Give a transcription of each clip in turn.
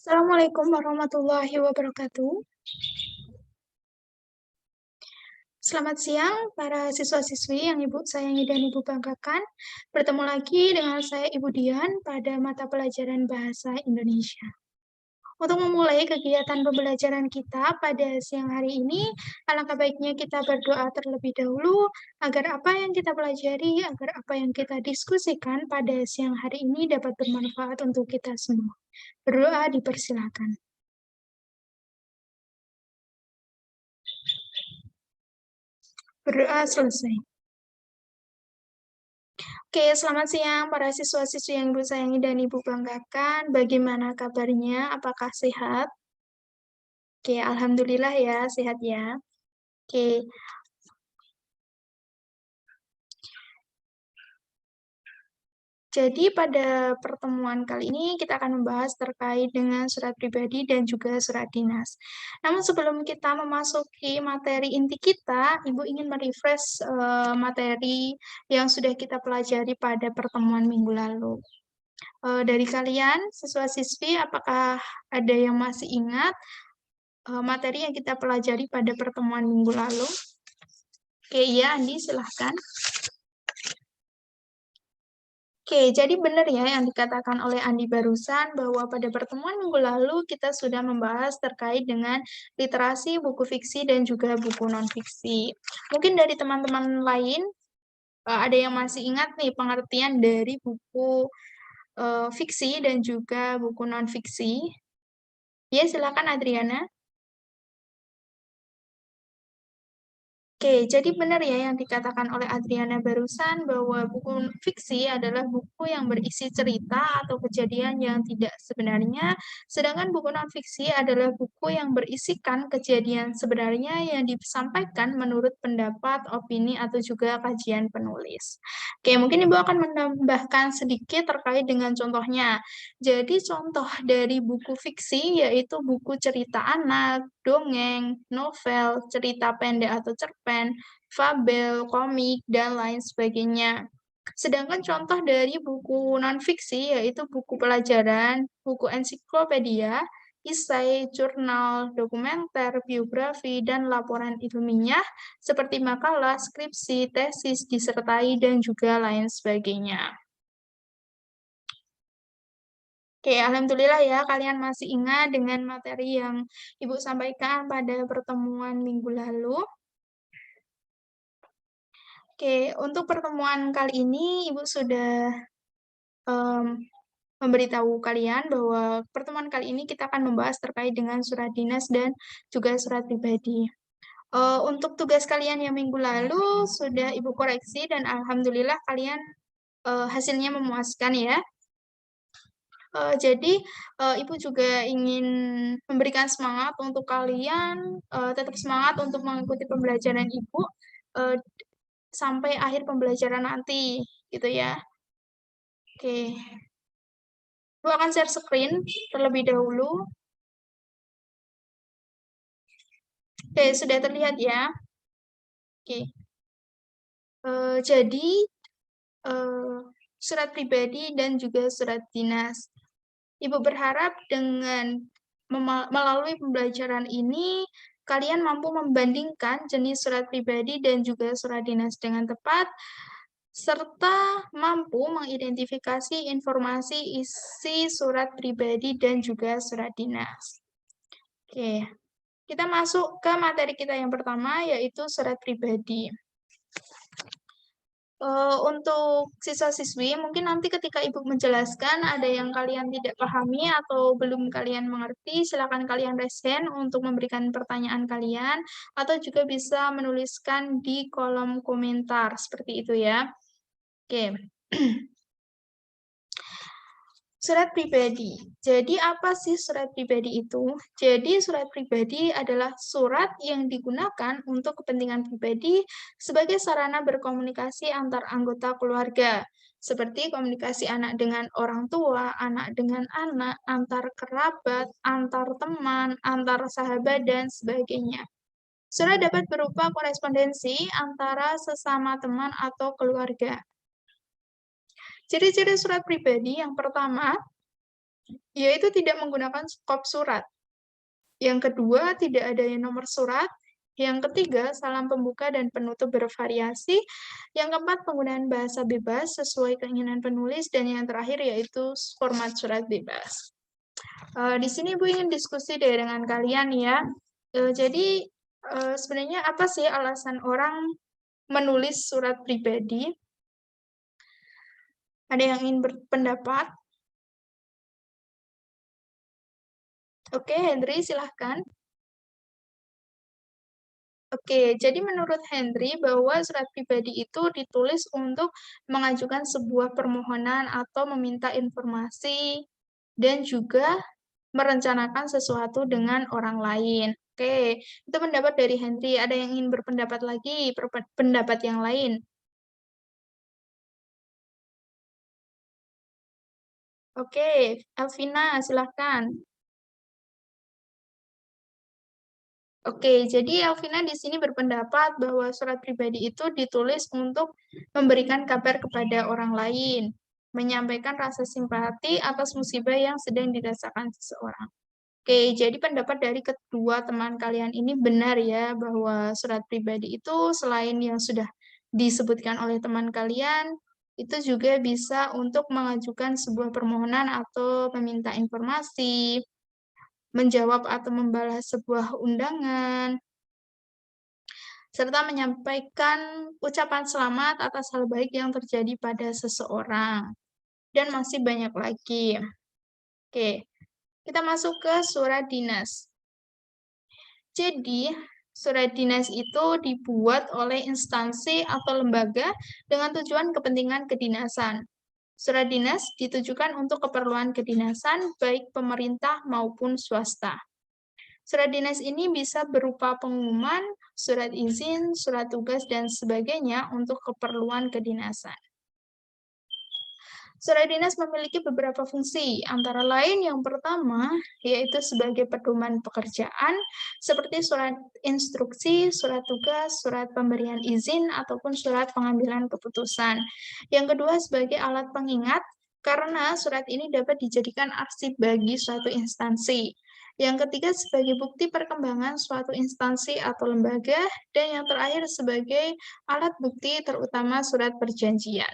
Assalamualaikum warahmatullahi wabarakatuh. Selamat siang para siswa-siswi yang Ibu sayangi dan Ibu banggakan. Bertemu lagi dengan saya Ibu Dian pada mata pelajaran Bahasa Indonesia. Untuk memulai kegiatan pembelajaran kita pada siang hari ini, alangkah baiknya kita berdoa terlebih dahulu agar apa yang kita pelajari, agar apa yang kita diskusikan pada siang hari ini dapat bermanfaat untuk kita semua. Berdoa dipersilakan. Berdoa selesai. Oke, selamat siang para siswa-siswi yang Ibu sayangi dan Ibu banggakan. Bagaimana kabarnya? Apakah sehat? Oke, alhamdulillah ya, sehat ya. Oke, jadi pada pertemuan kali ini kita akan membahas terkait dengan surat pribadi dan juga surat dinas. Namun sebelum kita memasuki materi inti kita, Ibu ingin merefresh materi yang sudah kita pelajari pada pertemuan minggu lalu. Dari kalian, siswa-siswi, apakah ada yang masih ingat materi yang kita pelajari pada pertemuan minggu lalu? Oke, ya, Andi, silahkan. Oke, jadi benar ya yang dikatakan oleh Andi barusan bahwa pada pertemuan minggu lalu kita sudah membahas terkait dengan literasi, buku fiksi, dan juga buku non-fiksi. Mungkin dari teman-teman lain, ada yang masih ingat nih pengertian dari buku fiksi dan juga buku non-fiksi? Ya, silakan Adriana. Oke, jadi benar ya yang dikatakan oleh Adriana barusan bahwa buku fiksi adalah buku yang berisi cerita atau kejadian yang tidak sebenarnya, sedangkan buku non-fiksi adalah buku yang berisikan kejadian sebenarnya yang disampaikan menurut pendapat, opini, atau juga kajian penulis. Oke, mungkin Ibu akan menambahkan sedikit terkait dengan contohnya. Jadi contoh dari buku fiksi yaitu buku cerita anak, dongeng, novel, cerita pendek atau cerpen, fabel, komik, dan lain sebagainya. Sedangkan contoh dari buku non-fiksi yaitu buku pelajaran, buku ensiklopedia, esai, jurnal, dokumenter, biografi, dan laporan ilmiah seperti makalah, skripsi, tesis, disertai, dan juga lain sebagainya. Oke, alhamdulillah ya kalian masih ingat dengan materi yang Ibu sampaikan pada pertemuan minggu lalu. Oke, untuk pertemuan kali ini Ibu sudah memberitahu kalian bahwa pertemuan kali ini kita akan membahas terkait dengan surat dinas dan juga surat pribadi. Untuk tugas kalian yang minggu lalu sudah Ibu koreksi dan alhamdulillah kalian hasilnya memuaskan ya. Jadi, Ibu juga ingin memberikan semangat untuk kalian, tetap semangat untuk mengikuti pembelajaran Ibu, sampai akhir pembelajaran nanti, gitu ya. Oke. Ibu akan share screen terlebih dahulu. Oke, sudah terlihat ya? Oke. Jadi, surat pribadi dan juga surat dinas. Ibu berharap dengan melalui pembelajaran ini, kalian mampu membandingkan jenis surat pribadi dan juga surat dinas dengan tepat, serta mampu mengidentifikasi informasi isi surat pribadi dan juga surat dinas. Oke, kita masuk ke materi kita yang pertama, yaitu surat pribadi. Untuk siswa-siswi, mungkin nanti ketika Ibu menjelaskan ada yang kalian tidak pahami atau belum kalian mengerti, silakan kalian raise hand untuk memberikan pertanyaan kalian, atau juga bisa menuliskan di kolom komentar, seperti itu ya. Oke. Surat pribadi. Jadi apa sih surat pribadi itu? Jadi surat pribadi adalah surat yang digunakan untuk kepentingan pribadi sebagai sarana berkomunikasi antar anggota keluarga, seperti komunikasi anak dengan orang tua, anak dengan anak, antar kerabat, antar teman, antar sahabat, dan sebagainya. Surat dapat berupa korespondensi antara sesama teman atau keluarga. Ciri-ciri surat pribadi yang pertama, yaitu tidak menggunakan skop surat. Yang kedua, tidak adanya nomor surat. Yang ketiga, salam pembuka dan penutup bervariasi. Yang keempat, penggunaan bahasa bebas sesuai keinginan penulis. Dan yang terakhir yaitu format surat bebas. Di sini Ibu ingin diskusi deh dengan kalian ya. Jadi sebenarnya apa sih alasan orang menulis surat pribadi? Ada yang ingin berpendapat? Oke, Henry silahkan. Oke, jadi menurut Henry bahwa surat pribadi itu ditulis untuk mengajukan sebuah permohonan atau meminta informasi dan juga merencanakan sesuatu dengan orang lain. Oke, itu pendapat dari Henry. Ada yang ingin berpendapat lagi, pendapat yang lain? Oke, Elvina, silahkan. Oke, jadi Elvina di sini berpendapat bahwa surat pribadi itu ditulis untuk memberikan kabar kepada orang lain, menyampaikan rasa simpati atas musibah yang sedang dirasakan seseorang. Oke, jadi pendapat dari kedua teman kalian ini benar ya, bahwa surat pribadi itu selain yang sudah disebutkan oleh teman kalian, itu juga bisa untuk mengajukan sebuah permohonan atau meminta informasi, menjawab atau membalas sebuah undangan, serta menyampaikan ucapan selamat atas hal baik yang terjadi pada seseorang. Dan masih banyak lagi. Oke, kita masuk ke surat dinas. Jadi, surat dinas itu dibuat oleh instansi atau lembaga dengan tujuan kepentingan kedinasan. Surat dinas ditujukan untuk keperluan kedinasan, baik pemerintah maupun swasta. Surat dinas ini bisa berupa pengumuman, surat izin, surat tugas, dan sebagainya untuk keperluan kedinasan. Surat dinas memiliki beberapa fungsi, antara lain yang pertama yaitu sebagai pedoman pekerjaan, seperti surat instruksi, surat tugas, surat pemberian izin, ataupun surat pengambilan keputusan. Yang kedua sebagai alat pengingat, karena surat ini dapat dijadikan arsip bagi suatu instansi. Yang ketiga sebagai bukti perkembangan suatu instansi atau lembaga, dan yang terakhir sebagai alat bukti terutama surat perjanjian.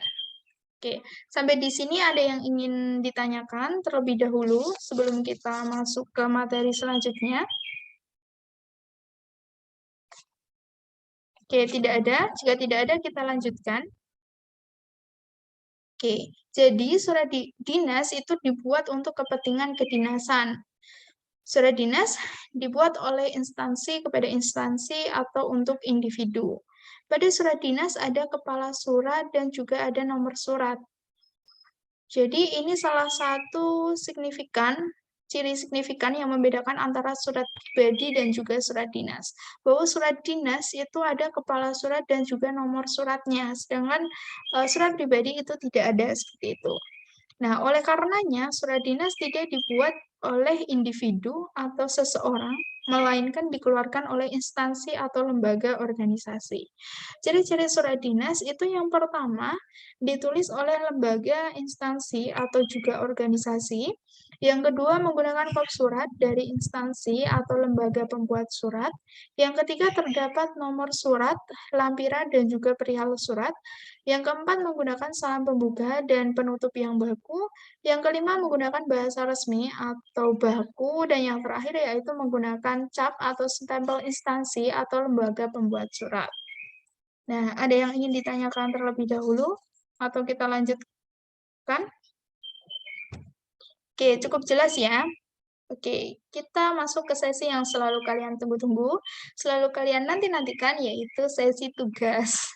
Oke, sampai di sini ada yang ingin ditanyakan terlebih dahulu sebelum kita masuk ke materi selanjutnya? Oke, tidak ada. Jika tidak ada, kita lanjutkan. Oke, jadi surat dinas itu dibuat untuk kepentingan kedinasan. Surat dinas dibuat oleh instansi kepada instansi atau untuk individu. Pada surat dinas ada kepala surat dan juga ada nomor surat. Jadi ini salah satu ciri signifikan yang membedakan antara surat pribadi dan juga surat dinas. Bahwa surat dinas itu ada kepala surat dan juga nomor suratnya, sedangkan surat pribadi itu tidak ada seperti itu. Nah, oleh karenanya surat dinas tidak dibuat oleh individu atau seseorang, melainkan dikeluarkan oleh instansi atau lembaga organisasi. Ciri-ciri surat dinas itu yang pertama, ditulis oleh lembaga, instansi, atau juga organisasi. Yang kedua, menggunakan kop surat dari instansi atau lembaga pembuat surat. Yang ketiga, terdapat nomor surat, lampiran, dan juga perihal surat. Yang keempat, menggunakan salam pembuka dan penutup yang baku. Yang kelima, menggunakan bahasa resmi atau baku. Dan yang terakhir, yaitu menggunakan cap atau stempel instansi atau lembaga pembuat surat. Nah, ada yang ingin ditanyakan terlebih dahulu? Atau kita lanjutkan? Oke, cukup jelas ya. Oke, kita masuk ke sesi yang selalu kalian tunggu-tunggu, selalu kalian nanti-nantikan, yaitu sesi tugas.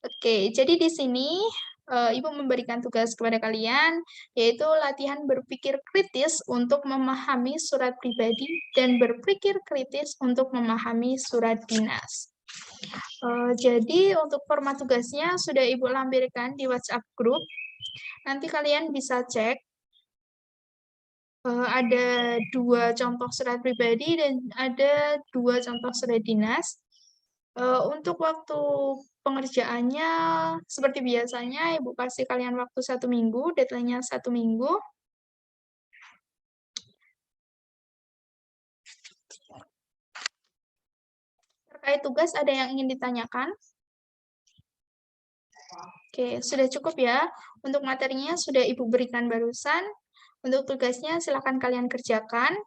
Oke, jadi di sini Ibu memberikan tugas kepada kalian, yaitu latihan berpikir kritis untuk memahami surat pribadi dan berpikir kritis untuk memahami surat dinas. Jadi untuk format tugasnya sudah Ibu lampirkan di WhatsApp group. Nanti kalian bisa cek. Ada 2 contoh surat pribadi dan ada 2 contoh surat dinas. Untuk waktu pengerjaannya seperti biasanya Ibu kasih kalian waktu 1 minggu, deadline-nya 1 minggu. Terkait tugas ada yang ingin ditanyakan? Oke, sudah cukup ya. Untuk materinya sudah Ibu berikan barusan. Untuk tugasnya silakan kalian kerjakan.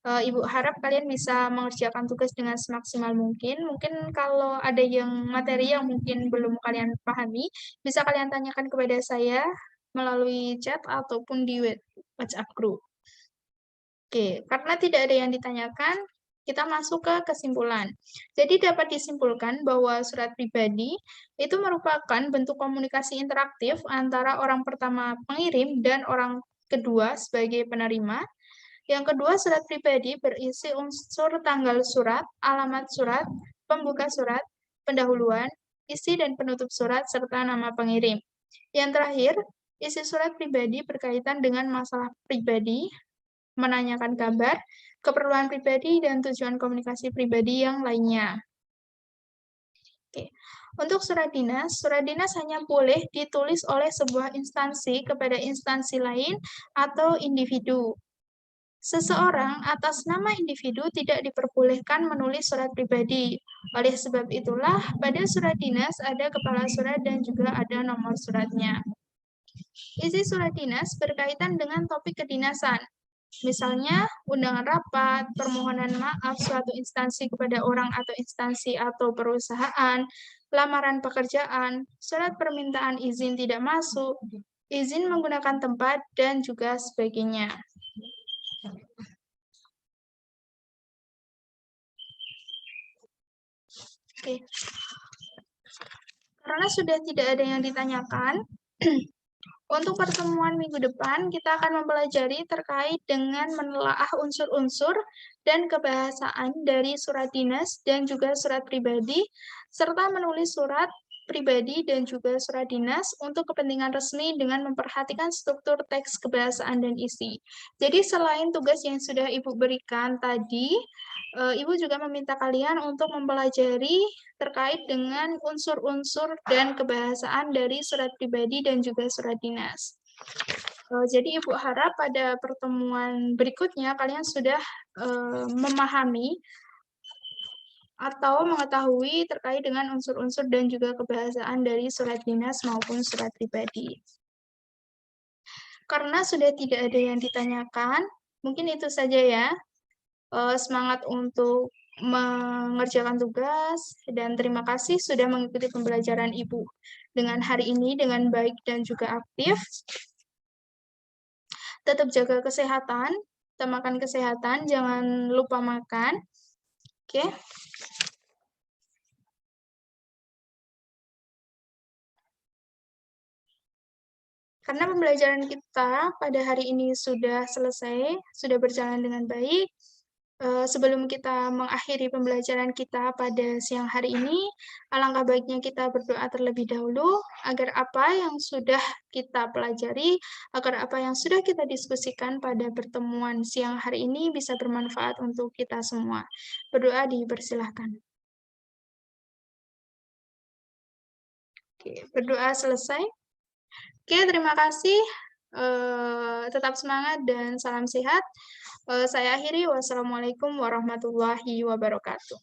Ibu harap kalian bisa mengerjakan tugas dengan semaksimal mungkin. Mungkin kalau ada yang materi yang mungkin belum kalian pahami, bisa kalian tanyakan kepada saya melalui chat ataupun di WhatsApp group. Oke, karena tidak ada yang ditanyakan, kita masuk ke kesimpulan. Jadi dapat disimpulkan bahwa surat pribadi itu merupakan bentuk komunikasi interaktif antara orang pertama pengirim dan orang kedua sebagai penerima. Yang kedua, surat pribadi berisi unsur tanggal surat, alamat surat, pembuka surat, pendahuluan, isi dan penutup surat, serta nama pengirim. Yang terakhir, isi surat pribadi berkaitan dengan masalah pribadi, menanyakan kabar, keperluan pribadi, dan tujuan komunikasi pribadi yang lainnya. Oke. Untuk surat dinas hanya boleh ditulis oleh sebuah instansi kepada instansi lain atau individu. Seseorang atas nama individu tidak diperbolehkan menulis surat pribadi. Oleh sebab itulah, pada surat dinas ada kepala surat dan juga ada nomor suratnya. Isi surat dinas berkaitan dengan topik kedinasan. Misalnya, undangan rapat, permohonan maaf suatu instansi kepada orang atau instansi atau perusahaan, lamaran pekerjaan, surat permintaan izin tidak masuk, izin menggunakan tempat, dan juga sebagainya. Oke. Karena sudah tidak ada yang ditanyakan, untuk pertemuan minggu depan, kita akan mempelajari terkait dengan menelaah unsur-unsur dan kebahasaan dari surat dinas dan juga surat pribadi, serta menulis surat pribadi dan juga surat dinas untuk kepentingan resmi dengan memperhatikan struktur teks kebahasaan dan isi. Jadi selain tugas yang sudah Ibu berikan tadi, Ibu juga meminta kalian untuk mempelajari terkait dengan unsur-unsur dan kebahasaan dari surat pribadi dan juga surat dinas. Jadi Ibu harap pada pertemuan berikutnya kalian sudah memahami atau mengetahui terkait dengan unsur-unsur dan juga kebahasaan dari surat dinas maupun surat pribadi. Karena sudah tidak ada yang ditanyakan, mungkin itu saja ya. Semangat untuk mengerjakan tugas, dan terima kasih sudah mengikuti pembelajaran Ibu dengan hari ini dengan baik dan juga aktif. Tetap jaga kesehatan, utamakan kesehatan, jangan lupa makan. Oke. Karena pembelajaran kita pada hari ini sudah selesai, sudah berjalan dengan baik, sebelum kita mengakhiri pembelajaran kita pada siang hari ini, alangkah baiknya kita berdoa terlebih dahulu agar apa yang sudah kita pelajari, agar apa yang sudah kita diskusikan pada pertemuan siang hari ini bisa bermanfaat untuk kita semua. Berdoa dipersilahkan. Oke, berdoa selesai. Oke, terima kasih. Tetap semangat dan salam sehat. Saya akhiri. Wassalamualaikum warahmatullahi wabarakatuh.